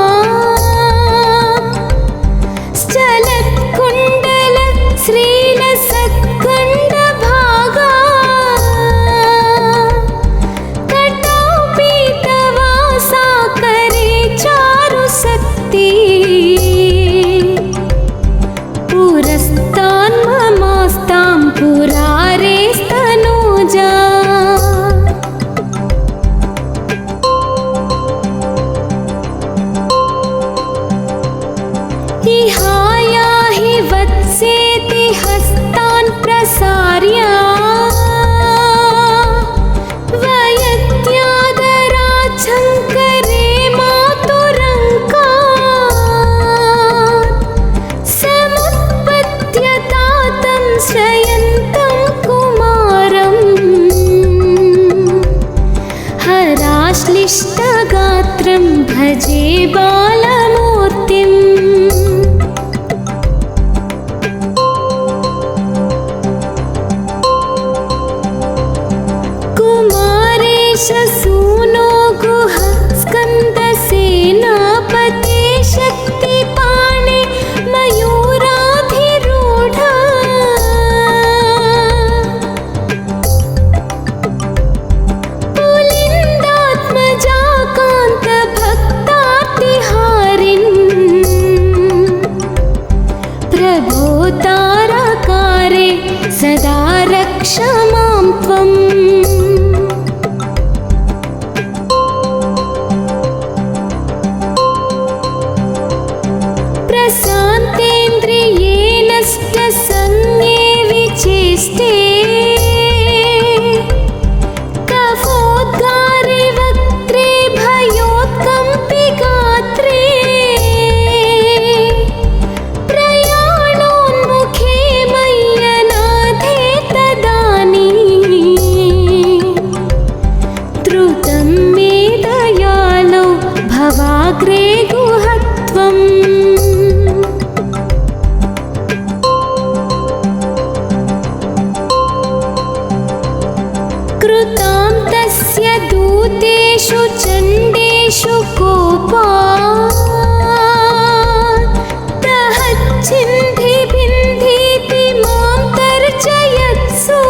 श्चलत्कुण्डल श्रीलसत्कुण्डभागा कटौपीतवासा करे चारुशक्ति पुरस्तान्ममास्तां पुरारेस्तनूजा। इहायाहि वत्सेति हस्तान् प्रसार्य वयत्यादराच्छङ्करे मातुरङ्कात् समुत्पद्यतातं श्रयन्तं कुमारम् हराश्लिष्टगात्रं भजे बालमूर्तिम्। सूनो गुह स्कन्दसेनापते शक्तिपाणे मयूराधिरूढा पुलिन्दात्मजाकान्तभक्तातिहारिन् प्रभो ताराकारे सदा रक्ष मां त्वम्। प्रशान्तेन्द्रियेण संज्ञे विचेष्टे कफोद्गारे वक्त्रे भयोत्कम्पि गात्रे प्रयाणोन्मुखे मय्यनाथे तदानीं द्रुतं मे दयालो भवाग्रे गुहत्वम्। कृतां तस्य दूतेषु चण्डेषु कोपात् दहच्छिन्धि बिन्धीति मां तर्जयत्सु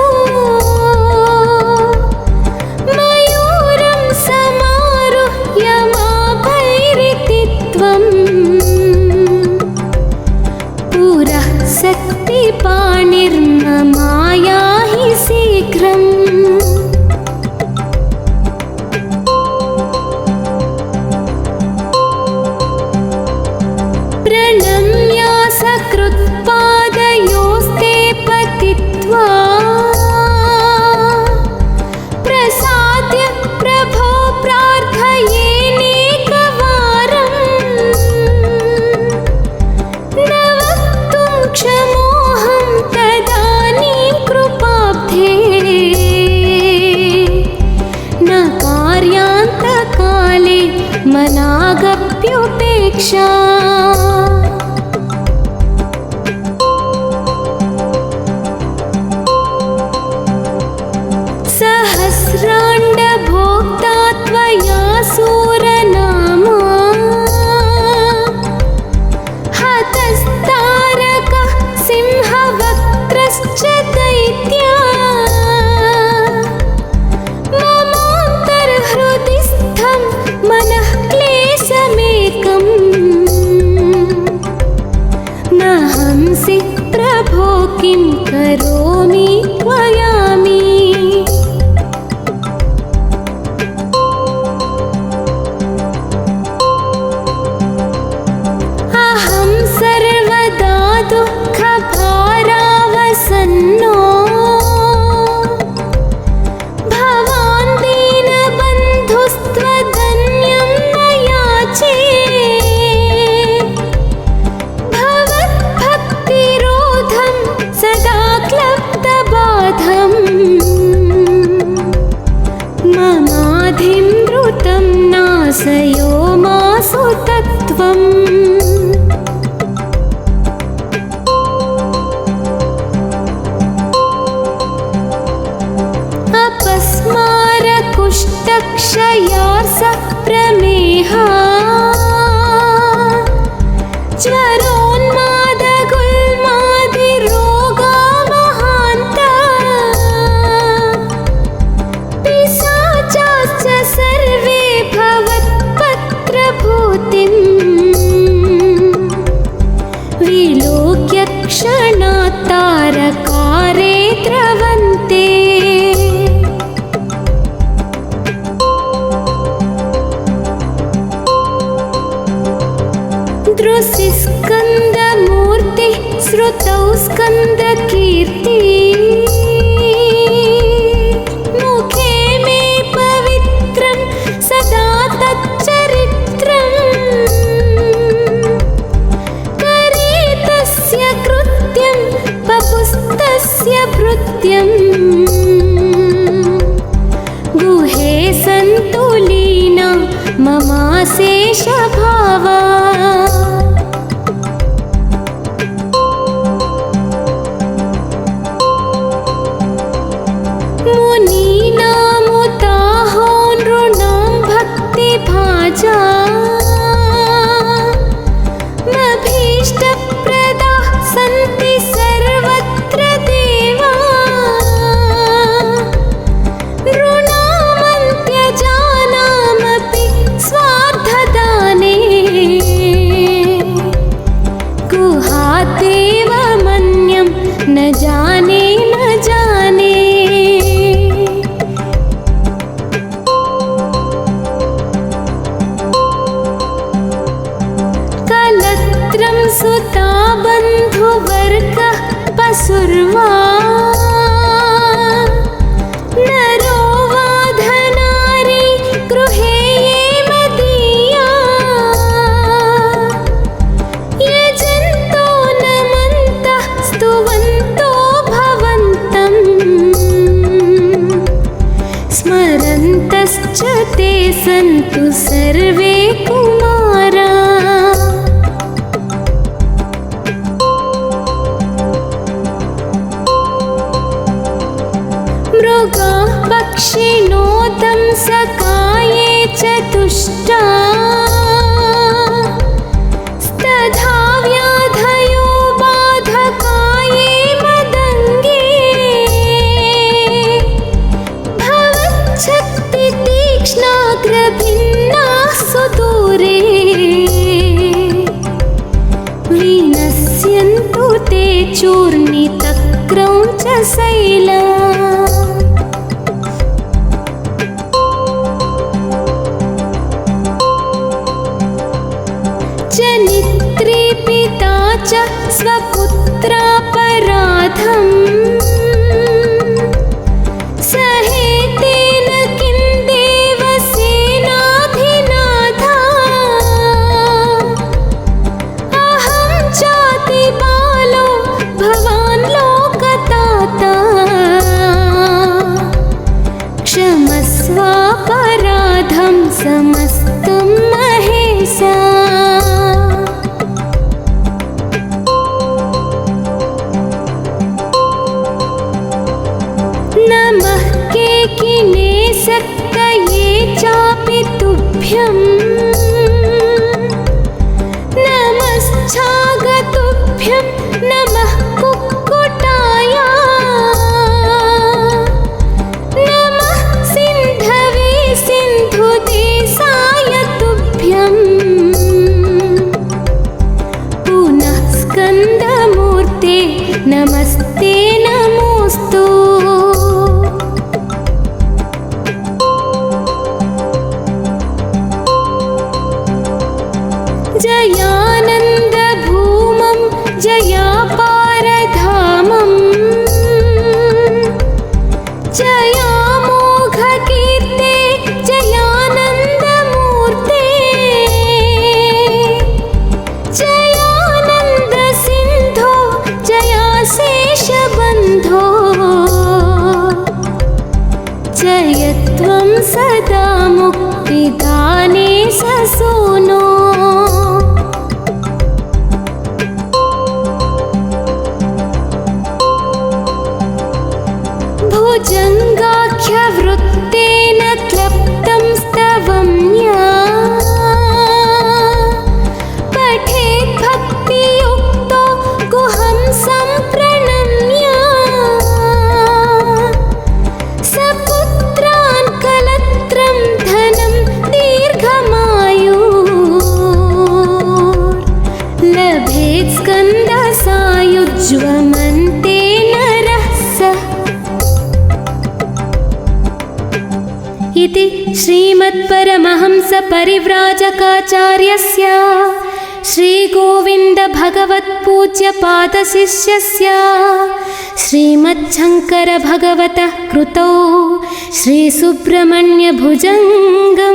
मयूरं समारुह्य माभैरिति त्वम् पुरः शक्तिपाणिर्ममायाहि शीघ्रम्। प्रणम्या सकृत्पादयोस्ते पतित्वा प्रसाद्य प्रभो प्रार्थयेनेकवारम् न वक्तुं क्षमोऽहं तदानीं कृपाब्धे न कार्यान्तकाले मनागप्युपेक्षा। सहस्राण्डभोक्ता त्वया सूरनामा हतस्तारकः सिंहवक्त्रश्च दैत्या ममान्तर्हृदि स्थं मनः क्लेशमेकम् न हंसि प्रभो किं करोमि त्वयामि। अहं सर्वदा दुःख सोमासु तत्त्वम् अपस्मारकुष्ठक्षयार्स प्रमेहा ज्वरोन्मादगुल्मादिरोगा महान्ता पिशाचाश्च सर्वे भवत्पत्रभूतिम् विलोक्य क्षणात् तारकारे द्रवन्ते दृशिस्कन्दमूर्ति श्रुतौ स्कन्दकीर्ति मुखे मे पवित्रं सदा तच्चरित्रम् करे तस्य कृत्यं पपुस्तस्य भृत्यम् गुहे सन्तु लीना ममाशेषभावा मुनीनामुताहो नृणां भक्तिभाजा मभीष्टप्रदाः सन्ति सर्वत्र देवा नृणामन्त्यजानामपि स्वार्थदाने गुहादेव मन्यं न जाने न जाने कलत्रं सुता बन्धुवर्गः पशुर्वा नरो वा धनारी गृहे ये मदीया यजन्तो नमन्तः स्तुवन्तो भवन्तम् स्मरन्तश्च ते सन्तु सर्वे कुमारा मृगा पक्षिणो दंसकाये चतुष्टा स्तधा व्याधयो बाधकाये मदङ्गे भवच्छक्ति तीक्ष्णाग्रभिन्नाः सुदूरे विनश्यन्तु ते चूर्णितक्रं च शैला जनित्री पिता च स्वपुत्रापराधम् सहेतेन किं देवसेनाधिनाथा अहं चाति बालो भवान् लोकताता क्षमस्वापराधं समस्तं महेशा नमः केकिनेशक्तये चापि तुभ्यं नमश्चागतुभ्यं नमः कुक्कुटाय नमः सिन्धवे सिन्धुदेशाय तुभ्यं पुनः स्कन्दमूर्ते नमस्ते नमोऽस्तु जयानन्दभूमं जयापारधामं जयामोघकीर्ते जयानन्दमूर्ते जयानन्दसिन्धो जयाशेषबन्धो जयत्वं सदा मुक्तिदाने ससो इति श्रीमत्परमहंसपरिव्राजकाचार्यस्य श्रीगोविन्दभगवत्पूज्यपादशिष्यस्य श्रीमच्छङ्करभगवतः कृतौ श्रीसुब्रह्मण्यभुजङ्गम्